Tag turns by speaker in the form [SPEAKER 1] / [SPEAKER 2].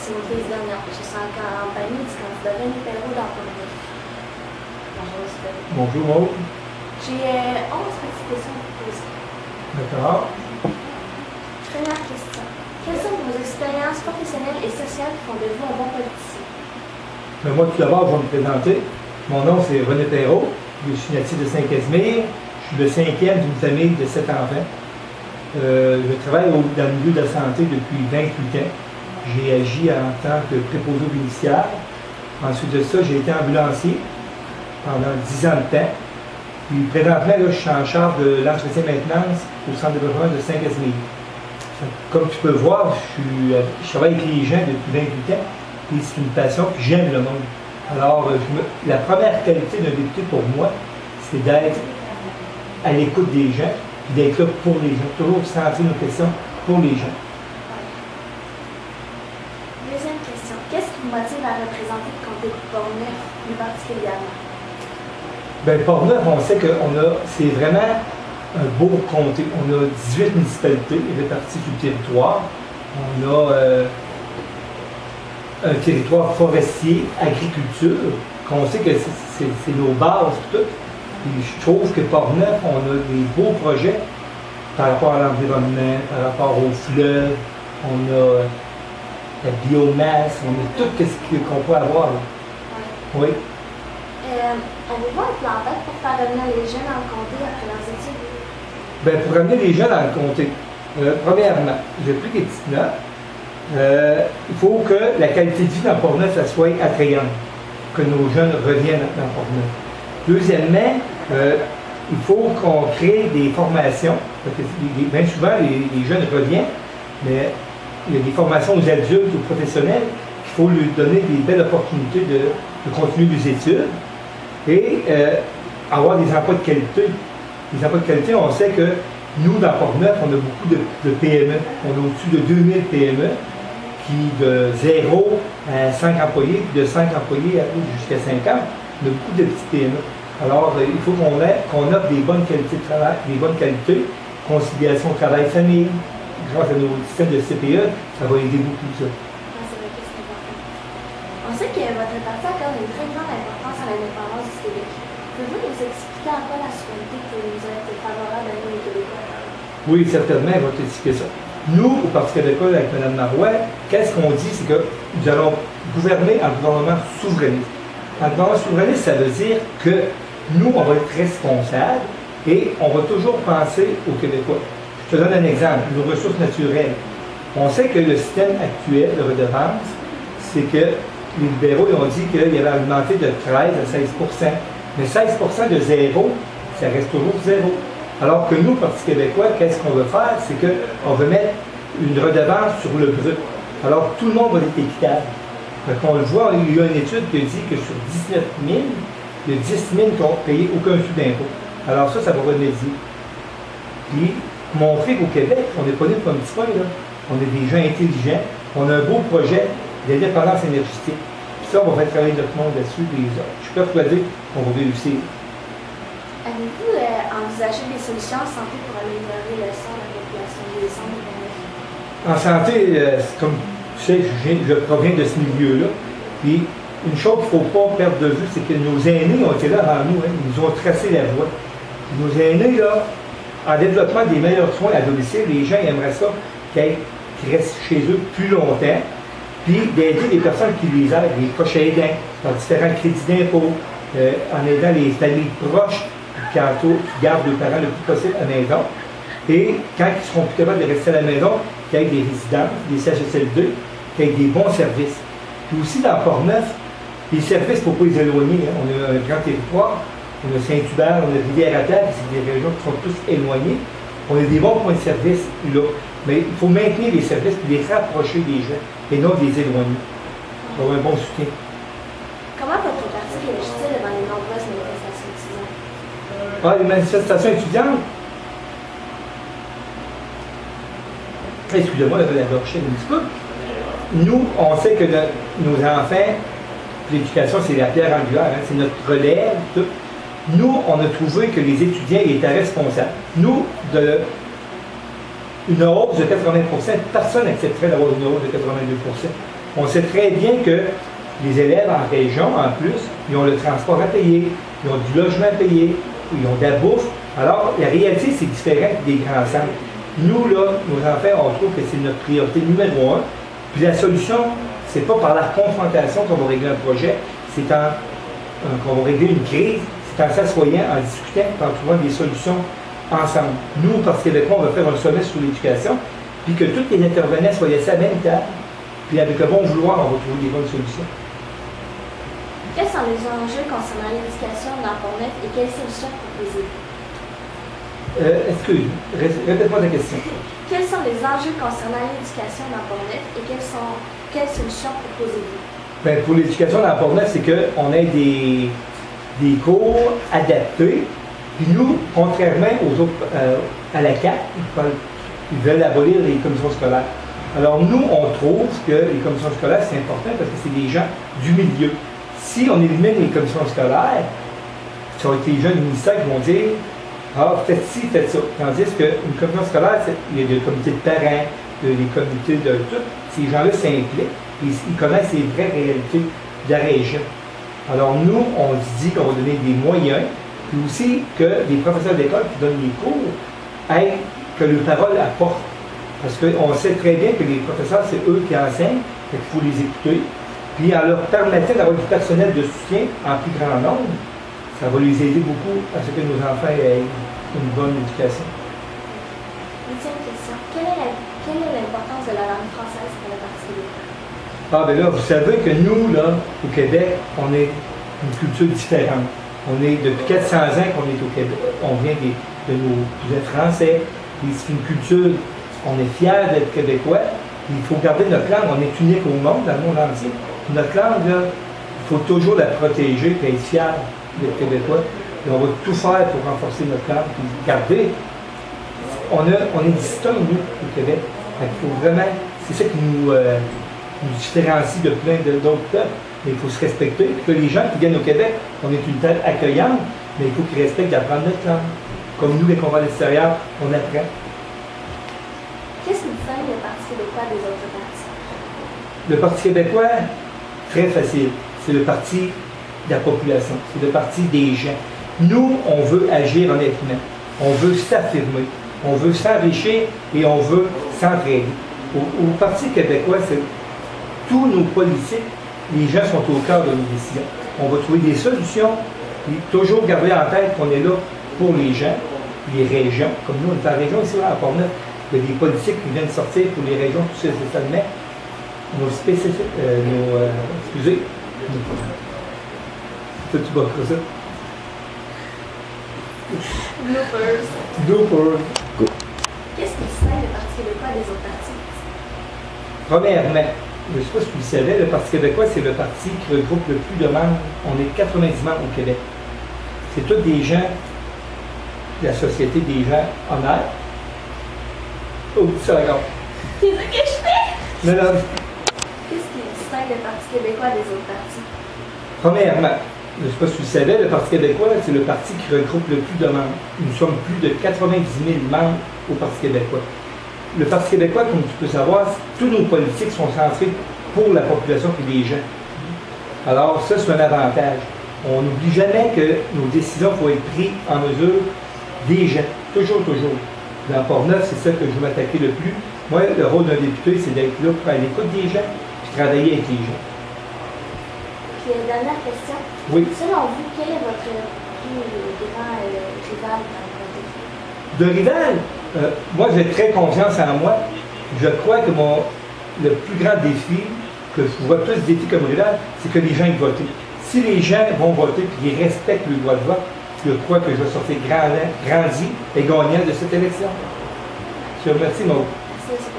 [SPEAKER 1] Simon Président. Je suis en compagnie du candidat René Perrault dans Portneuf. Bonjour, monsieur.
[SPEAKER 2] Bonjour, Maud.
[SPEAKER 1] J'ai 11 petites questions à vous poser.
[SPEAKER 2] D'accord.
[SPEAKER 1] Première question. Quelles sont vos expériences professionnelles et sociales qui font de vous un bon politicien?
[SPEAKER 2] Moi, tout d'abord, je vais me présenter. Mon nom, c'est René Perrault. Je suis natif de Saint-Casimir. Je suis le 5e d'une famille de 7 enfants. Je travaille dans le milieu de la santé depuis 28 ans. J'ai agi en tant que préposé aux bénéficiaires. Ensuite de ça, j'ai été ambulancier pendant 10 ans de temps. Puis présentement, là, je suis en charge de l'entretien maintenance au centre de développement de Saint-Casimir. Comme tu peux voir, je travaille avec les gens depuis 28 ans. Et c'est une passion, puis j'aime le monde. Alors, la première qualité d'un député pour moi, c'est d'être à l'écoute des gens, puis d'être là pour les gens, toujours sentir nos questions pour les gens.
[SPEAKER 1] Deuxième question. Qu'est-ce qui vous motive à représenter le comté de Portneuf plus particulièrement?
[SPEAKER 2] Bien, Portneuf, on sait que c'est vraiment un beau comté. On a 18 municipalités réparties sur le territoire. On a un territoire forestier, agriculture, qu'on sait que c'est nos bases toutes. Et je trouve que Portneuf, on a des beaux projets par rapport à l'environnement, par rapport aux fleuves, on a la biomasse, on a tout ce qu'on peut avoir. Là. Oui.
[SPEAKER 1] Avez-vous un plan B pour faire revenir les jeunes dans le comté après leurs études?
[SPEAKER 2] Bien, pour ramener les jeunes dans le comté, premièrement, j'ai pris des petites notes. Il faut que la qualité de vie dans Portneuf ça soit attrayante, que nos jeunes reviennent dans Portneuf. Deuxièmement, il faut qu'on crée des formations, parce que bien souvent les jeunes reviennent, mais il y a des formations aux adultes, aux professionnels, qu'il faut leur donner des belles opportunités de continuer des études et avoir des emplois de qualité. Les emplois de qualité, on sait que nous, dans Portneuf, on a beaucoup de PME. On a au-dessus de 2000 PME qui, de 0 à 5 employés, de 5 employés jusqu'à 50, on a beaucoup de petits PME. Alors, il faut qu'on offre des bonnes qualités de travail, des bonnes qualités, conciliation travail-famille. Grâce à nos systèmes de CPE, ça va aider beaucoup ça.
[SPEAKER 1] C'est vrai que c'est important. On sait que votre parti accorde une très grande importance à l'indépendance du Québec. Pouvez-vous nous expliquer en quoi la souveraineté que vous êtes favorable à nous les Québécois?
[SPEAKER 2] Oui, certainement, elle va t'expliquer ça. Nous, au Parti québécois, avec Mme Marois, qu'est-ce qu'on dit? C'est que nous allons gouverner en gouvernement souverainiste. En gouvernement souverainiste, ça veut dire que nous, on va être responsables et on va toujours penser aux Québécois. Je te donne un exemple, nos ressources naturelles. On sait que le système actuel de redevance, c'est que les libéraux ont dit qu'il avait augmenté de 13 à 16 %. Mais 16 % de zéro, ça reste toujours zéro. Alors que nous, Parti québécois, qu'est-ce qu'on veut faire? C'est qu'on veut mettre une redevance sur le brut. Alors tout le monde va être équitable. Donc on le voit, il y a une étude qui dit que sur 19 000, il y a 10 000 qui n'ont payé aucun sou d'impôt. Alors ça va remédier. Puis, montrer qu'au Québec, on n'est pas né pour un petit coin, là. On est des gens intelligents, on a un beau projet d'indépendance énergétique. Puis ça, on va faire travailler notre monde là-dessus. Je suis persuadé qu'on va réussir.
[SPEAKER 1] Avez-vous envisagé des solutions en santé pour améliorer le sang de la population des centres de Portneuf?
[SPEAKER 2] En santé, comme tu sais, je proviens de ce milieu-là. Puis, une chose qu'il ne faut pas perdre de vue, c'est que nos aînés ont été là avant nous, hein, ils nous ont tracé la voie. Puis nos aînés, là, en développement des meilleurs soins à domicile, les gens aimeraient ça qu'ils restent chez eux plus longtemps, puis d'aider les personnes qui les aident, les proches aidants, par différents crédits d'impôt, en aidant les familles proches qui gardent leurs parents le plus possible à la maison. Et quand ils seront plus capables de rester à la maison, qu'il y ait des résidences, des CHSLD, qu'il y ait des bons services. Puis aussi dans Portneuf, les services, il ne faut pas les éloigner. Hein. On a un grand territoire, on a Saint-Hubert, on a Rivière-à-Terre, c'est des régions qui sont tous éloignées. On a des bons points de service là. Mais il faut maintenir les services et les rapprocher des gens et non les éloigner. Pour avoir un bon soutien.
[SPEAKER 1] Comment votre parti réagit-il devant les nombreuses manifestations étudiantes?
[SPEAKER 2] Ah, les manifestations étudiantes? Excusez-moi, la gorge un petit peu. Nous, on sait que nos enfants, l'éducation, c'est la pierre angulaire, hein, c'est notre relève, tout. Nous, on a trouvé que les étudiants étaient responsables. Nous, une hausse de 80 %, personne n'accepterait d'avoir une hausse de 82 %. On sait très bien que les élèves en région, en plus, ils ont le transport à payer, ils ont du logement à payer, ils ont de la bouffe. Alors, la réalité, c'est différent des grands centres. Nous, là, nos enfants, on trouve que c'est notre priorité numéro un. Puis la solution, c'est pas par la confrontation qu'on va régler un projet, c'est qu'on va régler une crise, c'est en s'assoyant, en discutant, en trouvant des solutions ensemble. Nous, parce Québécois, on va faire un sommet sur l'éducation, puis que tous les intervenants soient assis à la même table, puis avec le bon vouloir, on va trouver des bonnes solutions.
[SPEAKER 1] Quels sont les enjeux concernant l'éducation dans Pont-Neuf et quelles solutions proposez-vous?
[SPEAKER 2] Excuse, répète-moi ta question.
[SPEAKER 1] Quels sont les enjeux concernant l'éducation dans Pont-Neuf et quelles solutions proposez-vous?
[SPEAKER 2] Bien, pour l'éducation dans Pont-Neuf, c'est qu'on ait des cours adaptés. Puis nous, contrairement aux autres, à la CAQ, ils veulent abolir les commissions scolaires. Alors nous, on trouve que les commissions scolaires, c'est important parce que c'est des gens du milieu. Si on élimine les commissions scolaires, ça va être les gens du ministère qui vont dire « Ah, faites ci, faites ça ». Tandis qu'une commission scolaire, il y a des comités de parents, des comités de tout. Ces gens-là s'impliquent, ils connaissent les vraies réalités de la région. Alors nous, on se dit qu'on va donner des moyens, puis aussi que les professeurs d'école qui donnent les cours aient que leur parole apporte. Parce qu'on sait très bien que les professeurs, c'est eux qui enseignent, il faut les écouter. Puis en leur permettant d'avoir du personnel de soutien en plus grand nombre, ça va les aider beaucoup à ce que nos enfants aient une bonne éducation.
[SPEAKER 1] Deuxième question. Quelle est l'importance de la langue française pour le Parti québécois?
[SPEAKER 2] Ah ben là, vous savez que nous, là, au Québec, on est une culture différente. On est depuis 400 ans qu'on est au Québec. On vient de nos français. Puis c'est une culture, on est fiers d'être québécois. Il faut garder notre langue. On est unique au monde, dans le monde entier. Notre langue, là, il faut toujours la protéger et être fier d'être québécois. Et on va tout faire pour renforcer notre langue. Puis garder. On est distincts, nous, au Québec. Il faut vraiment. C'est ça qui nous différencie de plein d'autres peuples. Mais il faut se respecter. Puis que les gens qui viennent au Québec, on est une terre accueillante, mais il faut qu'ils respectent d'apprendre notre langue. Comme nous, les qu'on va à l'extérieur, on apprend.
[SPEAKER 1] Qu'est-ce qui distingue le Parti québécois des autres partis?
[SPEAKER 2] Le Parti québécois, très facile. C'est le parti de la population. C'est le parti des gens. Nous, on veut agir honnêtement. On veut s'affirmer. On veut s'enrichir et on veut s'entraider. Au Parti québécois, c'est tous nos politiques, les gens sont au cœur de nos décisions. On va trouver des solutions et toujours garder en tête qu'on est là pour les gens, les régions. Comme nous, on est en région ici, à Pont-Neuf, il y a des politiques qui viennent sortir pour les régions, tout ça, c'est seulement nos spécifiques, excusez, tu vas ça? Bloopers.
[SPEAKER 1] Qu'est-ce qui distingue le Parti québécois des autres partis?
[SPEAKER 2] Premièrement, je ne sais pas si vous le savez, le Parti québécois, c'est le parti qui regroupe le plus de membres. On est 90 membres au Québec. C'est tous des gens de la société, des gens honnêtes. Oh, ça regarde.
[SPEAKER 1] C'est ce que je fais!
[SPEAKER 2] Non, non.
[SPEAKER 1] Qu'est-ce qui distingue le Parti québécois des autres partis?
[SPEAKER 2] Premièrement, je ne sais pas si vous le savez, le Parti québécois, c'est le parti qui regroupe le plus de membres. Nous sommes plus de 90 000 membres au Parti québécois. Le Parti québécois, comme tu peux savoir, tous nos politiques sont centrés pour la population et les gens. Alors ça, c'est un avantage. On n'oublie jamais que nos décisions vont être prises en mesure des gens. Toujours. Dans Port-Neuf, c'est ça que je veux m'attaquer le plus. Moi, le rôle d'un député, c'est d'être là pour aller à l'écoute des gens et travailler avec les gens.
[SPEAKER 1] Puis, dernière question.
[SPEAKER 2] Oui.
[SPEAKER 1] Selon vous, quel est votre plus grand rival dans le comté?
[SPEAKER 2] De rival, moi, j'ai très confiance en moi. Je crois que le plus grand défi, que je vois plus de défis comme rival, c'est que les gens aient voté. Si les gens vont voter et qu'ils respectent le droit de vote, je crois que je vais sortir grandi et gagnant de cette élection. Je vous remercie, Maud.
[SPEAKER 1] Merci.